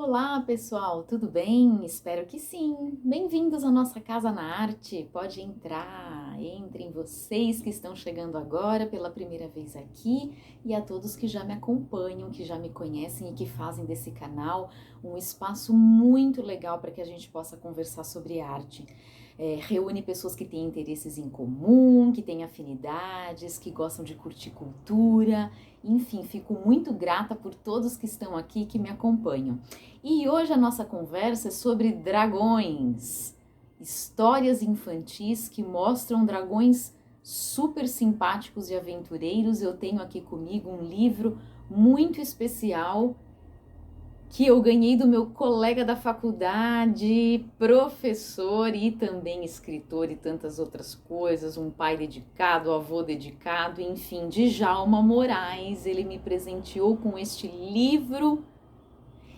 Olá, pessoal, tudo bem? Espero que sim. Bem-vindos à nossa Casa na Arte. Pode entrar, entrem vocês que estão chegando agora pela primeira vez aqui e a todos que já me acompanham, que já me conhecem e que fazem desse canal um espaço muito legal para que a gente possa conversar sobre arte. Reúne pessoas que têm interesses em comum, que têm afinidades, que gostam de curtir cultura. Enfim, fico muito grata por todos que estão aqui e que me acompanham. E hoje a nossa conversa é sobre dragões, histórias infantis que mostram dragões super simpáticos e aventureiros. Eu tenho aqui comigo um livro muito especial que eu ganhei do meu colega da faculdade, professor e também escritor e tantas outras coisas, um pai dedicado, avô dedicado, enfim, Djalma Moraes. Ele me presenteou com este livro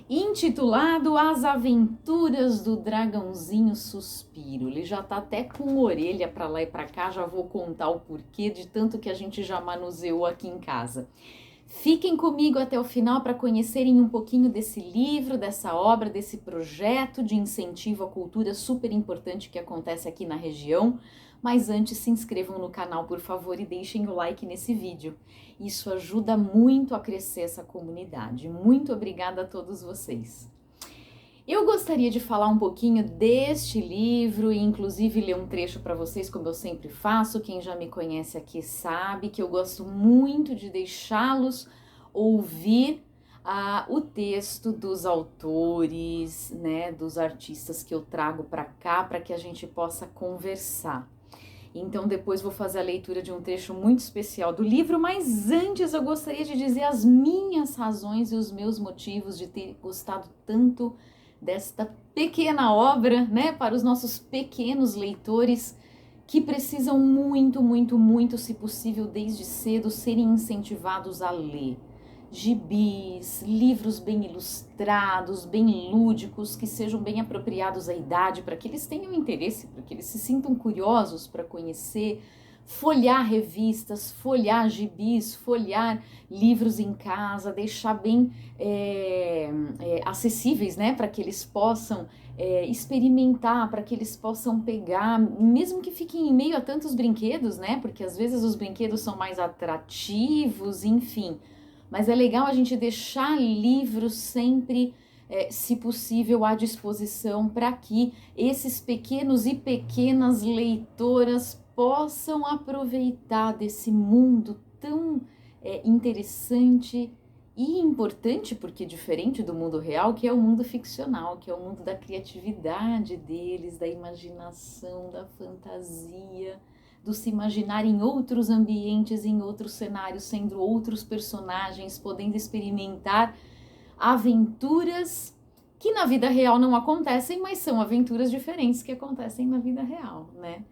intitulado As Aventuras do Dragãozinho Suspiro. Ele já tá até com orelha para lá e para cá, já vou contar o porquê de tanto que a gente já manuseou aqui em casa. Fiquem comigo até o final para conhecerem um pouquinho desse livro, dessa obra, desse projeto de incentivo à cultura super importante que acontece aqui na região. Mas antes, se inscrevam no canal, por favor, e deixem o like nesse vídeo. Isso ajuda muito a crescer essa comunidade. Muito obrigada a todos vocês. Eu gostaria de falar um pouquinho deste livro e inclusive ler um trecho para vocês, como eu sempre faço. Quem já me conhece aqui sabe que eu gosto muito de deixá-los ouvir o texto dos autores, né, dos artistas que eu trago para cá, para que a gente possa conversar. Então depois vou fazer a leitura de um trecho muito especial do livro, mas antes eu gostaria de dizer as minhas razões e os meus motivos de ter gostado tanto desta pequena obra, né, para os nossos pequenos leitores que precisam muito, muito, muito, se possível, desde cedo, serem incentivados a ler. Gibis, livros bem ilustrados, bem lúdicos, que sejam bem apropriados à idade, para que eles tenham interesse, para que eles se sintam curiosos para conhecer, folhear revistas, folhear gibis, folhear livros em casa, deixar bem acessíveis, né, para que eles possam experimentar, para que eles possam pegar, mesmo que fiquem em meio a tantos brinquedos, né, porque às vezes os brinquedos são mais atrativos, enfim. Mas é legal a gente deixar livros sempre, se possível, à disposição para que esses pequenos e pequenas leitoras possam aproveitar desse mundo tão interessante e importante, porque diferente do mundo real, que é o mundo ficcional, que é o mundo da criatividade deles, da imaginação, da fantasia, do se imaginar em outros ambientes, em outros cenários, sendo outros personagens, podendo experimentar aventuras que na vida real não acontecem, mas são aventuras diferentes que acontecem na vida real, né?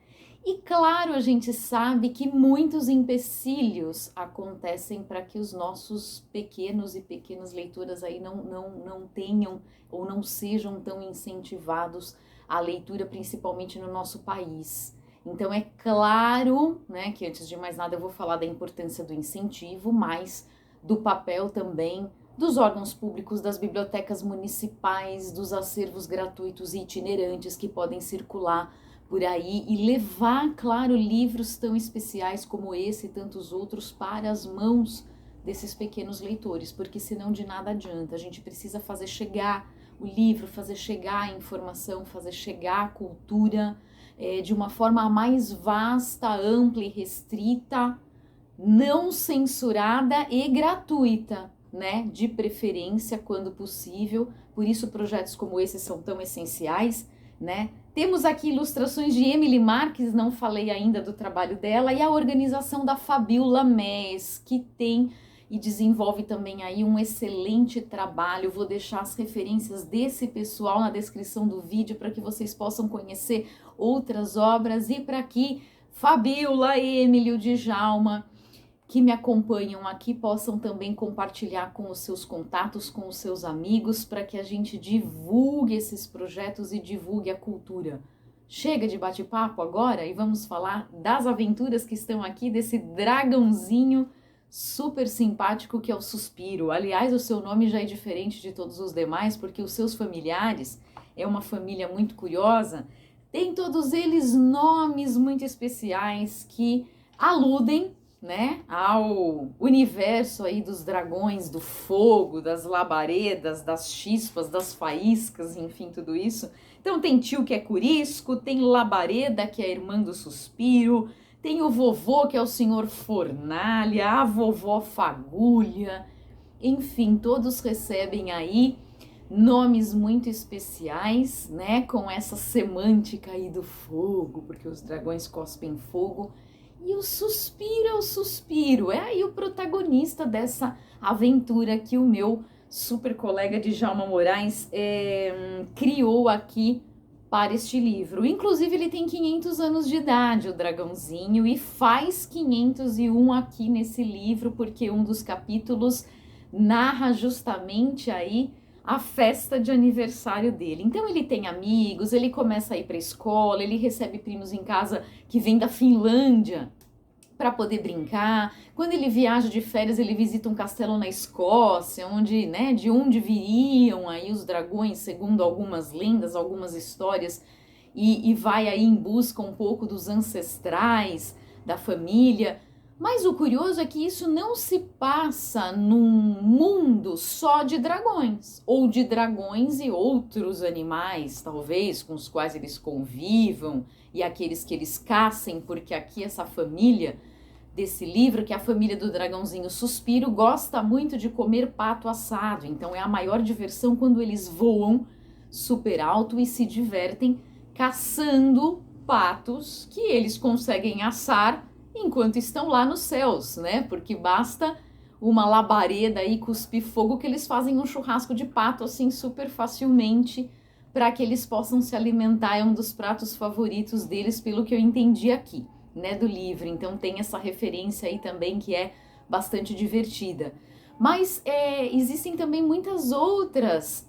E claro, a gente sabe que muitos empecilhos acontecem para que os nossos pequenos e pequenas leitoras aí não tenham ou não sejam tão incentivados à leitura, principalmente no nosso país. Então é claro, né, que antes de mais nada eu vou falar da importância do incentivo, mas do papel também dos órgãos públicos, das bibliotecas municipais, dos acervos gratuitos e itinerantes que podem circular por aí e levar, claro, livros tão especiais como esse e tantos outros para as mãos desses pequenos leitores, porque senão de nada adianta. A gente precisa fazer chegar o livro, fazer chegar a informação, fazer chegar a cultura de uma forma mais vasta, ampla e restrita, não censurada e gratuita, né? De preferência, quando possível. Por isso projetos como esse são tão essenciais, né? Temos aqui ilustrações de Emily Marques, não falei ainda do trabalho dela, e a organização da Fabiola Mes, que tem e desenvolve também aí um excelente trabalho. Vou deixar as referências desse pessoal na descrição do vídeo para que vocês possam conhecer outras obras e para que Fabiola, Emily, o Djalma, que me acompanham aqui, possam também compartilhar com os seus contatos, com os seus amigos, para que a gente divulgue esses projetos e divulgue a cultura. Chega de bate-papo agora e vamos falar das aventuras que estão aqui desse dragãozinho super simpático que é o Suspiro. Aliás, o seu nome já é diferente de todos os demais, porque os seus familiares, é uma família muito curiosa, tem todos eles nomes muito especiais que aludem, né, ao universo aí dos dragões, do fogo, das labaredas, das chispas, das faíscas, enfim, tudo isso. Então tem tio que é Curisco, tem Labareda, que é a irmã do Suspiro, tem o vovô, que é o senhor Fornalha, a vovó Fagulha, enfim, todos recebem aí nomes muito especiais, né, com essa semântica aí do fogo, porque os dragões cospem fogo. E o Suspiro é o Suspiro, é aí o protagonista dessa aventura que o meu super colega Djalma Moraes criou aqui para este livro. Inclusive ele tem 500 anos de idade, o dragãozinho, e faz 501 aqui nesse livro, porque um dos capítulos narra justamente aí a festa de aniversário dele. Então ele tem amigos, ele começa a ir para a escola, ele recebe primos em casa que vêm da Finlândia para poder brincar. Quando ele viaja de férias, ele visita um castelo na Escócia, onde, né, de onde viriam aí os dragões, segundo algumas lendas, algumas histórias, e vai aí em busca um pouco dos ancestrais da família. Mas o curioso é que isso não se passa num mundo só de dragões, ou de dragões e outros animais, talvez, com os quais eles convivam, e aqueles que eles caçem, porque aqui essa família desse livro, que é a família do dragãozinho Suspiro, gosta muito de comer pato assado, então é a maior diversão quando eles voam super alto e se divertem caçando patos que eles conseguem assar enquanto estão lá nos céus, né? Porque basta uma labareda e cuspir fogo que eles fazem um churrasco de pato assim super facilmente para que eles possam se alimentar. É um dos pratos favoritos deles, pelo que eu entendi aqui, né, do livro. Então tem essa referência aí também que é bastante divertida. Mas existem também muitas outras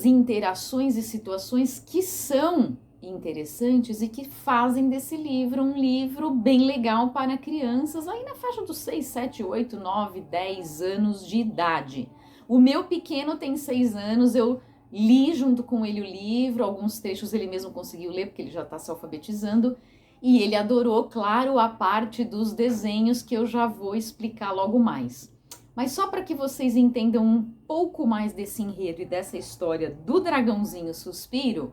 interações e situações que são interessantes e que fazem desse livro um livro bem legal para crianças aí na faixa dos 6, 7, 8, 9, 10 anos de idade. O meu pequeno tem 6 anos, eu li junto com ele o livro, alguns trechos ele mesmo conseguiu ler, porque ele já está se alfabetizando, e ele adorou, claro, a parte dos desenhos que eu já vou explicar logo mais. Mas só para que vocês entendam um pouco mais desse enredo e dessa história do dragãozinho Suspiro,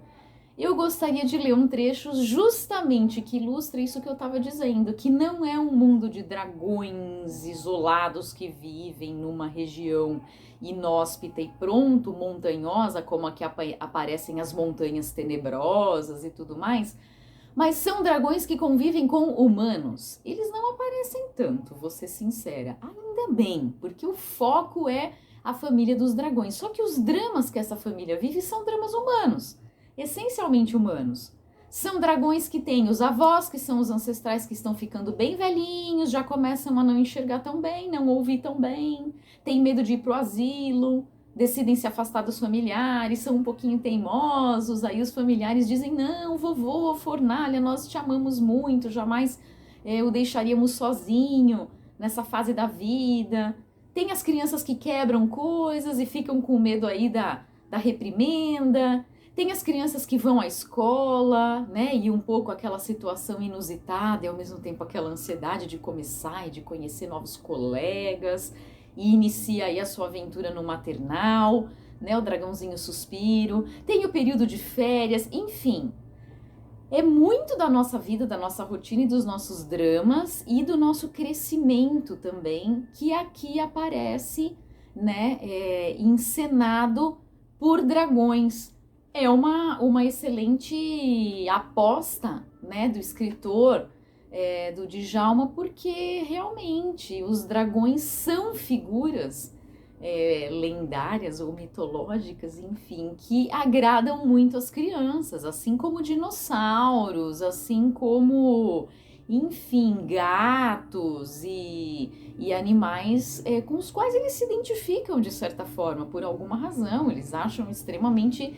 eu gostaria de ler um trecho justamente que ilustra isso que eu estava dizendo, que não é um mundo de dragões isolados que vivem numa região inóspita e pronto, montanhosa, como aqui aparecem as montanhas tenebrosas e tudo mais, mas são dragões que convivem com humanos. Eles não aparecem tanto, vou ser sincera, ainda bem, porque o foco é a família dos dragões. Só que os dramas que essa família vive são dramas humanos, essencialmente humanos. São dragões que têm os avós, que são os ancestrais que estão ficando bem velhinhos, já começam a não enxergar tão bem, não ouvir tão bem, têm medo de ir pro asilo, decidem se afastar dos familiares, são um pouquinho teimosos, aí os familiares dizem, não, vovô, Fornalha, nós te amamos muito, jamais o deixaríamos sozinho nessa fase da vida. Tem as crianças que quebram coisas e ficam com medo aí da reprimenda. Tem as crianças que vão à escola, né, e um pouco aquela situação inusitada e ao mesmo tempo aquela ansiedade de começar e de conhecer novos colegas, e inicia aí a sua aventura no maternal, né, o dragãozinho Suspiro. Tem o período de férias, enfim. É muito da nossa vida, da nossa rotina e dos nossos dramas e do nosso crescimento também, que aqui aparece, né, encenado por dragões. É uma excelente aposta, né, do escritor, do Djalma, porque realmente os dragões são figuras lendárias ou mitológicas, enfim, que agradam muito as crianças, assim como dinossauros, assim como, enfim, gatos e animais com os quais eles se identificam de certa forma, por alguma razão, eles acham extremamente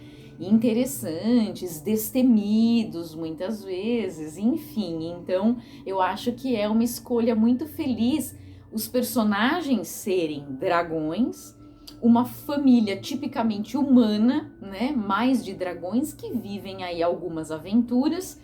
interessantes, destemidos muitas vezes, enfim. Então, eu acho que é uma escolha muito feliz os personagens serem dragões, uma família tipicamente humana, né, mais de dragões que vivem aí algumas aventuras.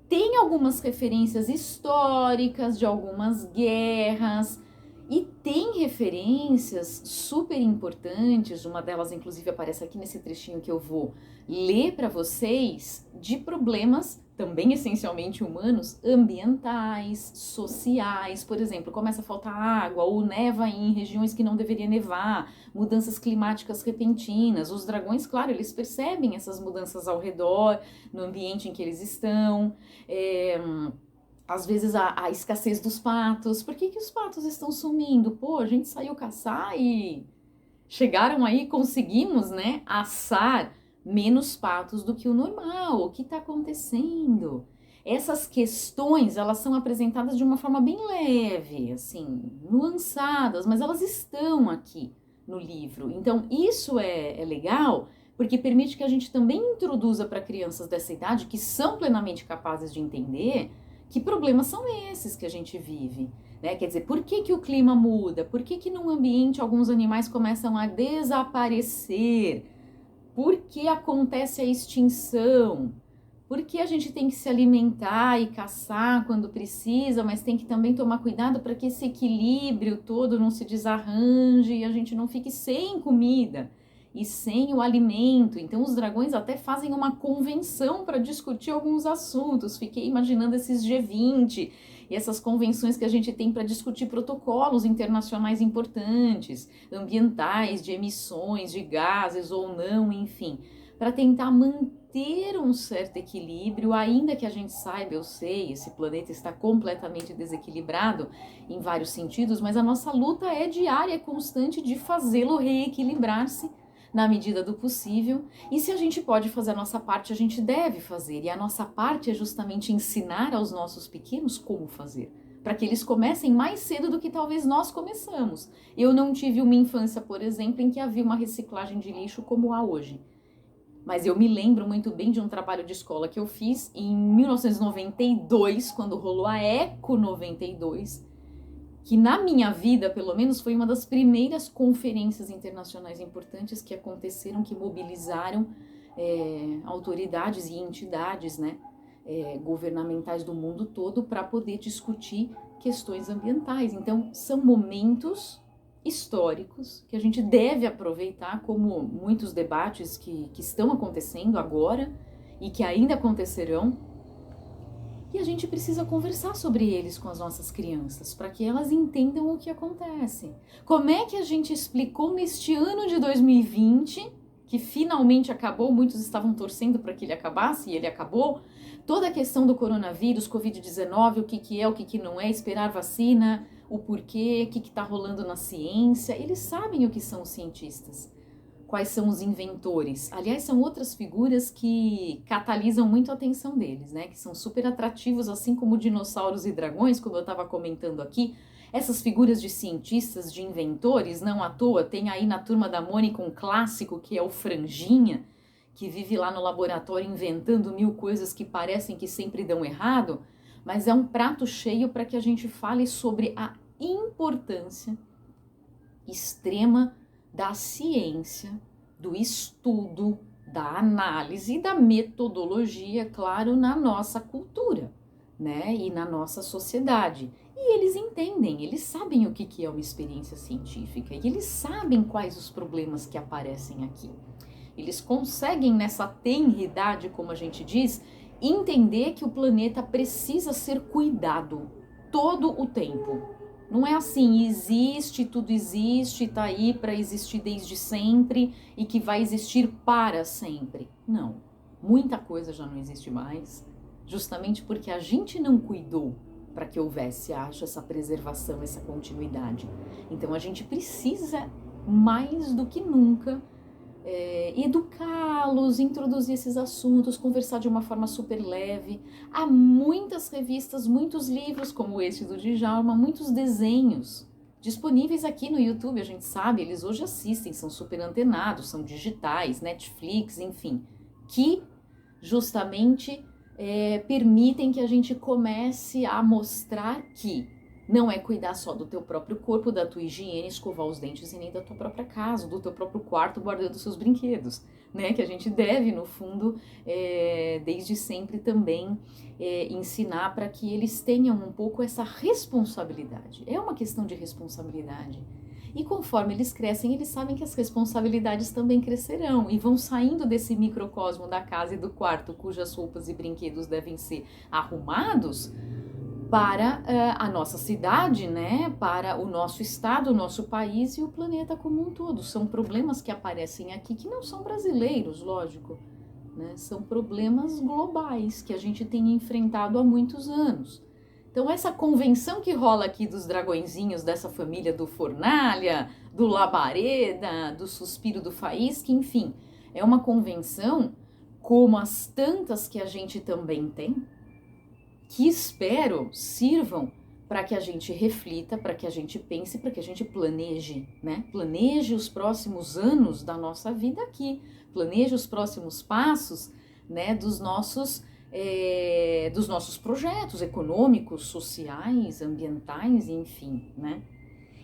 Tem algumas referências históricas de algumas guerras e tem referências super importantes, uma delas inclusive aparece aqui nesse trechinho que eu vou ler para vocês, de problemas também essencialmente humanos, ambientais, sociais. Por exemplo, começa a faltar água ou neva em regiões que não deveria nevar, mudanças climáticas repentinas. Os dragões, claro, eles percebem essas mudanças ao redor, no ambiente em que eles estão. Às vezes a escassez dos patos. Por que os patos estão sumindo? Pô, a gente saiu caçar e chegaram aí, conseguimos, né, assar menos patos do que o normal. O que está acontecendo? Essas questões, elas são apresentadas de uma forma bem leve, assim, nuançadas, mas elas estão aqui no livro. Então, isso é legal, porque permite que a gente também introduza para crianças dessa idade, que são plenamente capazes de entender, que problemas são esses que a gente vive, né? Quer dizer, por que o clima muda? Por que num ambiente alguns animais começam a desaparecer? Por que acontece a extinção? Por que a gente tem que se alimentar e caçar quando precisa, mas tem que também tomar cuidado para que esse equilíbrio todo não se desarranje e a gente não fique sem comida e sem o alimento? Então os dragões até fazem uma convenção para discutir alguns assuntos. Fiquei imaginando esses G20 e essas convenções que a gente tem para discutir protocolos internacionais importantes, ambientais, de emissões de gases ou não, enfim, para tentar manter um certo equilíbrio, ainda que a gente saiba, eu sei, esse planeta está completamente desequilibrado em vários sentidos, mas a nossa luta é diária, é constante de fazê-lo reequilibrar-se na medida do possível, e se a gente pode fazer a nossa parte, a gente deve fazer, e a nossa parte é justamente ensinar aos nossos pequenos como fazer, para que eles comecem mais cedo do que talvez nós começamos. Eu não tive uma infância, por exemplo, em que havia uma reciclagem de lixo como há hoje, mas eu me lembro muito bem de um trabalho de escola que eu fiz em 1992, quando rolou a Eco 92, que na minha vida, pelo menos, foi uma das primeiras conferências internacionais importantes que aconteceram, que mobilizaram autoridades e entidades, né, governamentais do mundo todo para poder discutir questões ambientais. Então, são momentos históricos que a gente deve aproveitar, como muitos debates que estão acontecendo agora e que ainda acontecerão, e a gente precisa conversar sobre eles com as nossas crianças, para que elas entendam o que acontece. Como é que a gente explicou neste ano de 2020, que finalmente acabou, muitos estavam torcendo para que ele acabasse e ele acabou, toda a questão do coronavírus, Covid-19, o que é, o que não é, esperar vacina, o porquê, o que está rolando na ciência. Eles sabem o que são os cientistas, quais são os inventores. Aliás, são outras figuras que catalisam muito a atenção deles, né? Que são super atrativos, assim como dinossauros e dragões, como eu estava comentando aqui. Essas figuras de cientistas, de inventores, não à toa, tem aí na Turma da Mônica um clássico que é o Franjinha, que vive lá no laboratório inventando mil coisas que parecem que sempre dão errado, mas é um prato cheio para que a gente fale sobre a importância extrema da ciência, do estudo, da análise e da metodologia, claro, na nossa cultura, né? E na nossa sociedade. E eles entendem, eles sabem o que é uma experiência científica e eles sabem quais os problemas que aparecem aqui. Eles conseguem, nessa tenridade, como a gente diz, entender que o planeta precisa ser cuidado todo o tempo. Não é assim, existe, tudo existe, tá aí para existir desde sempre e que vai existir para sempre. Não, muita coisa já não existe mais, justamente porque a gente não cuidou para que houvesse, acho, essa preservação, essa continuidade. Então a gente precisa, mais do que nunca, educá-los, introduzir esses assuntos, conversar de uma forma super leve. Há muitas revistas, muitos livros como esse do Djalma, muitos desenhos disponíveis aqui no YouTube, a gente sabe, eles hoje assistem, são super antenados, são digitais, Netflix, enfim, que justamente permitem que a gente comece a mostrar que não é cuidar só do teu próprio corpo, da tua higiene, escovar os dentes e nem da tua própria casa, do teu próprio quarto, guardando seus brinquedos, né? Que a gente deve, no fundo, desde sempre também ensinar para que eles tenham um pouco essa responsabilidade. É uma questão de responsabilidade. E conforme eles crescem, eles sabem que as responsabilidades também crescerão e vão saindo desse microcosmo da casa e do quarto, cujas roupas e brinquedos devem ser arrumados, para a nossa cidade, né? Para o nosso estado, o nosso país e o planeta como um todo. São problemas que aparecem aqui que não são brasileiros, lógico, né? São problemas globais que a gente tem enfrentado há muitos anos. Então essa convenção que rola aqui dos dragõezinhos dessa família do Fornalha, do Labareda, do Suspiro do Faísca, enfim, é uma convenção como as tantas que a gente também tem, que espero sirvam para que a gente reflita, para que a gente pense, para que a gente planeje, né? Planeje os próximos anos da nossa vida aqui, planeje os próximos passos, né, dos nossos projetos econômicos, sociais, ambientais, enfim, né?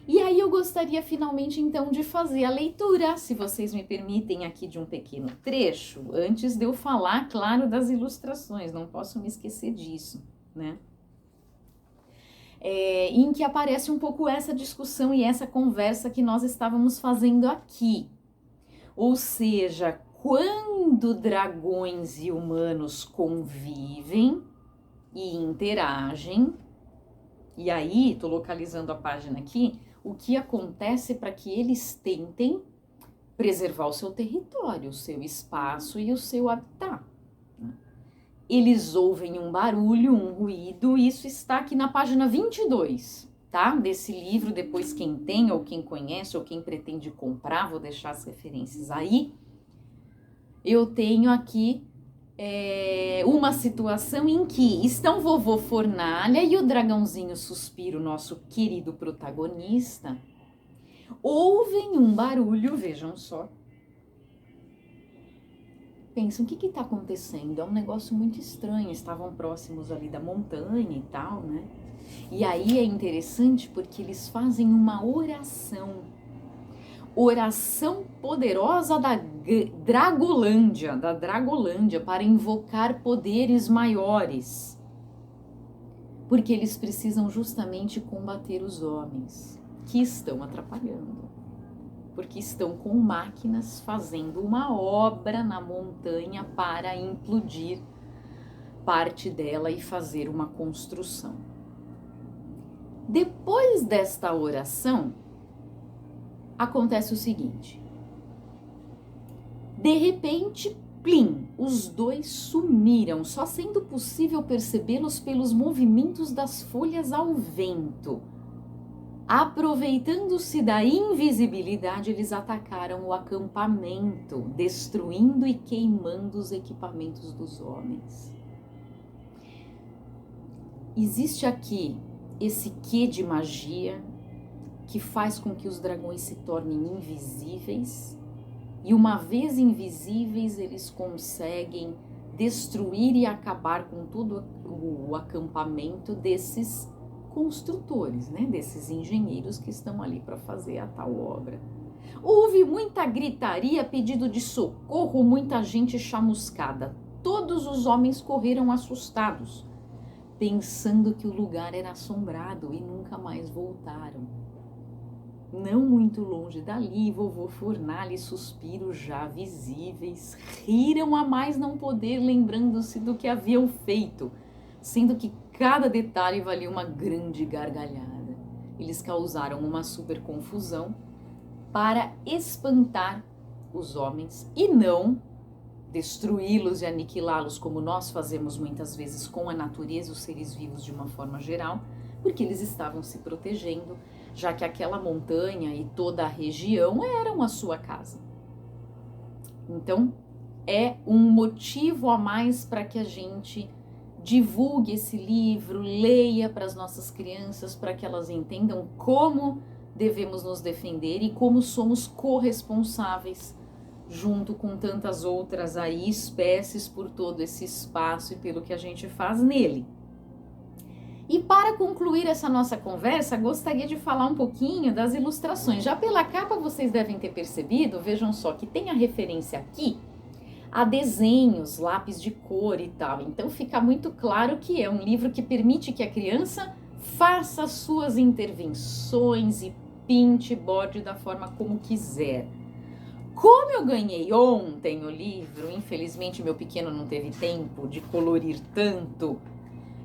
E aí eu gostaria finalmente então de fazer a leitura, se vocês me permitem aqui de um pequeno trecho, antes de eu falar, claro, das ilustrações, não posso me esquecer disso, né? Em que aparece um pouco essa discussão e essa conversa que nós estávamos fazendo aqui. Ou seja, quando dragões e humanos convivem e interagem, e aí, estou localizando a página aqui, o que acontece para que eles tentem preservar o seu território, o seu espaço e o seu habitat. Eles ouvem um barulho, um ruído, isso está aqui na página 22, tá? Desse livro, depois quem tem, ou quem conhece, ou quem pretende comprar, vou deixar as referências aí. Eu tenho aqui uma situação em que estão vovô Fornalha e o dragãozinho Suspiro, nosso querido protagonista, ouvem um barulho, vejam só. Pensam, o que está acontecendo? É um negócio muito estranho, estavam próximos ali da montanha e tal, né? E aí é interessante porque eles fazem uma oração poderosa da Dragolândia, para invocar poderes maiores, porque eles precisam justamente combater os homens que estão atrapalhando. Porque estão com máquinas fazendo uma obra na montanha para implodir parte dela e fazer uma construção. Depois desta oração, acontece o seguinte. De repente, plim, os dois sumiram, só sendo possível percebê-los pelos movimentos das folhas ao vento. Aproveitando-se da invisibilidade, eles atacaram o acampamento, destruindo e queimando os equipamentos dos homens. Existe aqui esse quê de magia que faz com que os dragões se tornem invisíveis, e uma vez invisíveis, eles conseguem destruir e acabar com todo o acampamento desses construtores, né, desses engenheiros que estão ali para fazer a tal obra. Houve muita gritaria, pedido de socorro, muita gente chamuscada. Todos os homens correram assustados, pensando que o lugar era assombrado, e nunca mais voltaram. Não muito longe dali, vovô Fornalha e Suspiro, já visíveis, riram a mais não poder, lembrando-se do que haviam feito, sendo que cada detalhe valia uma grande gargalhada. Eles causaram uma super confusão para espantar os homens e não destruí-los e aniquilá-los como nós fazemos muitas vezes com a natureza e os seres vivos de uma forma geral, porque eles estavam se protegendo, já que aquela montanha e toda a região eram a sua casa. Então, é um motivo a mais para que a gente divulgue esse livro, leia para as nossas crianças, para que elas entendam como devemos nos defender e como somos corresponsáveis junto com tantas outras aí espécies por todo esse espaço e pelo que a gente faz nele. E para concluir essa nossa conversa, gostaria de falar um pouquinho das ilustrações. Já pela capa vocês devem ter percebido, vejam só, que tem a referência aqui a desenhos, lápis de cor e tal. Então fica muito claro que é um livro que permite que a criança faça suas intervenções e pinte, borde da forma como quiser. Como eu ganhei ontem o livro, infelizmente meu pequeno não teve tempo de colorir tanto,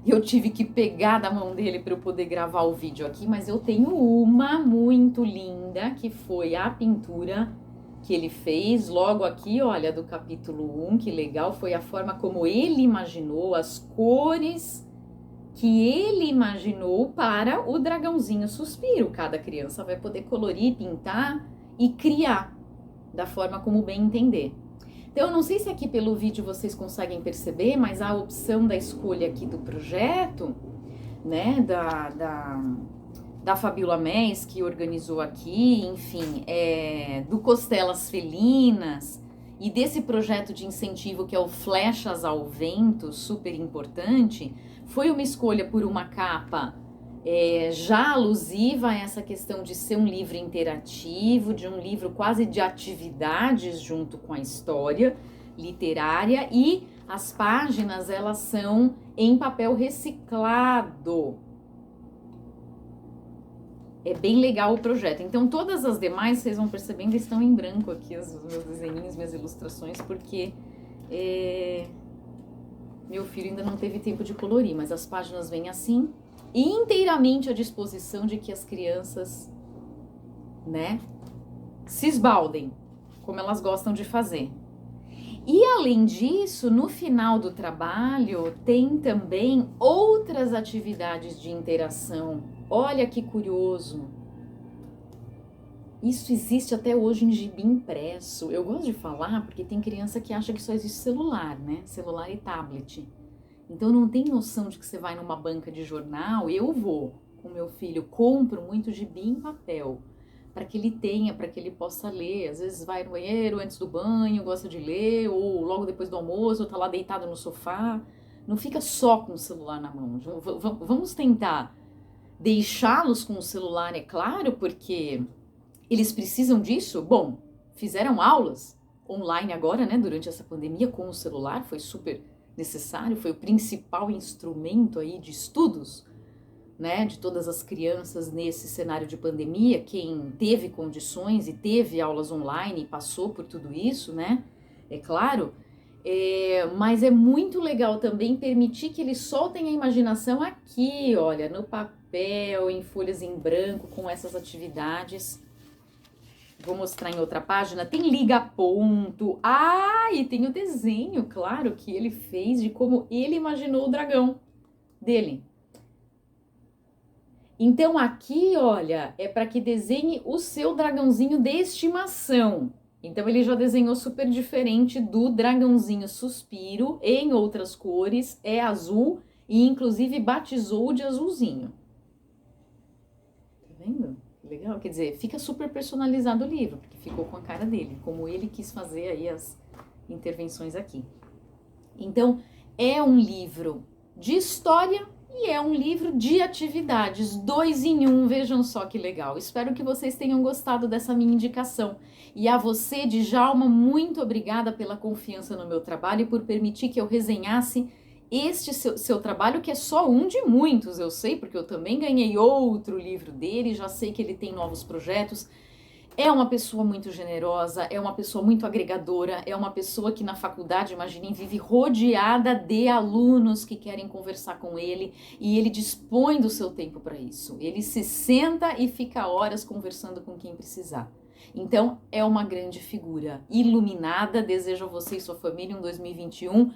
eu tive que pegar da mão dele para eu poder gravar o vídeo aqui, mas eu tenho uma muito linda, que foi a pintura que ele fez logo aqui, olha, do capítulo 1, que legal, foi a forma como ele imaginou, as cores que ele imaginou para o dragãozinho suspiro. Cada criança vai poder colorir, pintar e criar da forma como bem entender. Então, eu não sei se aqui pelo vídeo vocês conseguem perceber, mas a opção da escolha aqui do projeto, né, da Fabiola Mês, que organizou aqui, enfim, do Costelas Felinas e desse projeto de incentivo que é o Flechas ao Vento, super importante, foi uma escolha por uma capa já alusiva a essa questão de ser um livro interativo, de um livro quase de atividades junto com a história literária, e as páginas elas são em papel reciclado. É bem legal o projeto. Então todas as demais, vocês vão percebendo, estão em branco aqui, os meus desenhinhos, minhas ilustrações, porque meu filho ainda não teve tempo de colorir, mas as páginas vêm assim, inteiramente à disposição de que as crianças, né, se esbaldem, como elas gostam de fazer. E além disso, no final do trabalho, tem também outras atividades de interação. Olha que curioso! Isso existe até hoje em gibi impresso. Eu gosto de falar porque tem criança que acha que só existe celular, né? Celular e tablet. Então não tem noção de que você vai numa banca de jornal. Eu vou com meu filho, compro muito gibi em papel, para que ele tenha, para que ele possa ler. Às vezes vai no banheiro antes do banho, gosta de ler, ou logo depois do almoço, ou tá lá deitado no sofá. Não fica só com o celular na mão. Vamos tentar deixá-los com o celular, é claro, porque eles precisam disso. Bom, fizeram aulas online agora, né, durante essa pandemia com o celular, foi super necessário, foi o principal instrumento aí de estudos, né, de todas as crianças nesse cenário de pandemia. Quem teve condições e teve aulas online e passou por tudo isso, né, é claro, mas é muito legal também permitir que eles soltem a imaginação aqui, olha, no papel, em folhas em branco, com essas atividades. Vou mostrar em outra página. Tem liga-ponto. E tem o desenho, claro, que ele fez de como ele imaginou o dragão dele. Então aqui, olha, é para que desenhe o seu dragãozinho de estimação. Então ele já desenhou super diferente do dragãozinho suspiro, em outras cores, é azul e inclusive batizou de azulzinho. Tá vendo? Legal, quer dizer, fica super personalizado o livro, porque ficou com a cara dele, como ele quis fazer aí as intervenções aqui. Então, é um livro de história e é um livro de atividades, 2 em 1, vejam só que legal. Espero que vocês tenham gostado dessa minha indicação. E a você, Djalma, muito obrigada pela confiança no meu trabalho e por permitir que eu resenhasse este seu trabalho, que é só um de muitos, eu sei, porque eu também ganhei outro livro dele, já sei que ele tem novos projetos. É uma pessoa muito generosa, é uma pessoa muito agregadora, é uma pessoa que na faculdade, imaginem, vive rodeada de alunos que querem conversar com ele, e ele dispõe do seu tempo para isso. Ele se senta e fica horas conversando com quem precisar. Então, é uma grande figura iluminada. Desejo a você e sua família um 2021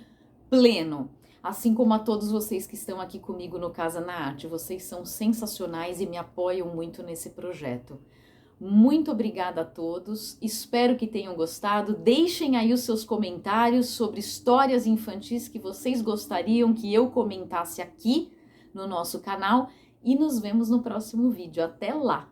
pleno. Assim como a todos vocês que estão aqui comigo no Casa na Arte. Vocês são sensacionais e me apoiam muito nesse projeto. Muito obrigada a todos, espero que tenham gostado. Deixem aí os seus comentários sobre histórias infantis que vocês gostariam que eu comentasse aqui no nosso canal e nos vemos no próximo vídeo. Até lá!